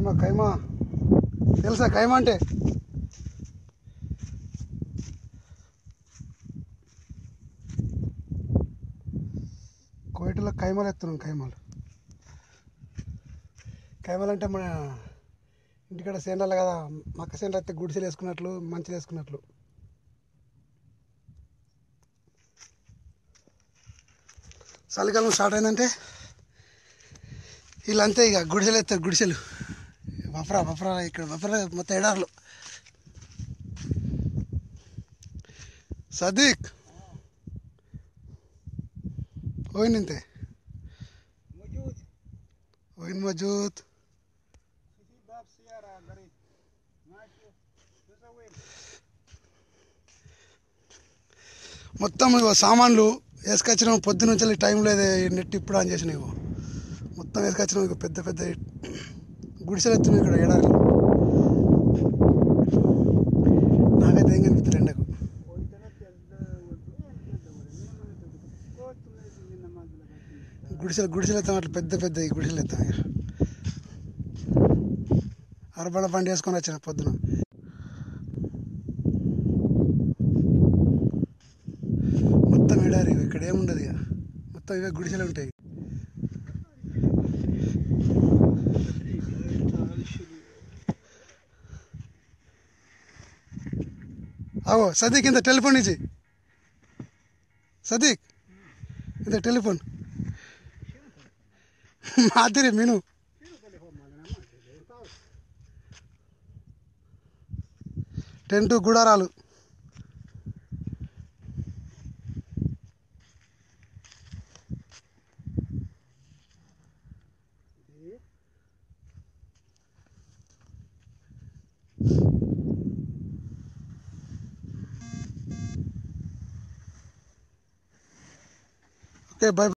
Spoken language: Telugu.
కైమా కైమా తెలుసా కైమా అంటే? కోయిటలో కైమాలు ఎత్తున్నాం. కైమాలు అంటే మన ఇంటికాడ సేండాలు కదా, మక్క సేండ్లు అయితే గుడిసెలు వేసుకున్నట్లు, మంచిలు వేసుకున్నట్లు. చలికాలం స్టార్ట్ అయిందంటే వీళ్ళంతే ఇక గుడిసెలు ఎత్తారు. గుడిసెలు వఫరా ఇక్కడ వఫరా మొత్తం ఎడార్లు. సదీక్ وين انت؟ موجود. وين موجود؟ في باب سيارة قريب. ماشي. وين؟ మొత్తం ఇగో సామాన్లు వేసుకొచ్చినాం. పొద్దున నుంచి టైం లేదు, నెట్ ఇప్పుడు ఆన్ చేసిన. ఇగో మొత్తం వేసుకొచ్చినాం. ఇక పెద్ద పెద్ద గుడిసెలు ఎత్తున్నాం ఇక్కడ ఎడారి. నాకైతే ఏం కనిపిస్తుంది ఎండకు. గుడిసెలు ఎత్తాం, అట్లా పెద్ద పెద్ద ఈ గుడిసెలు ఎత్తాం. ఇక అరబడ బండి వేసుకొని వచ్చిన పొద్దున. మొత్తం ఎడారి, ఇక్కడ ఏముండదు. ఇక మొత్తం ఇవే గుడిసెలు ఉంటాయి. అవో సదీక్ ఇంత టెలిఫోన్ ఇచ్చి, సదీక్ ఇంత టెలిఫోన్ మాదిరి మీను టెంటు గుడారాలు. Okay, by.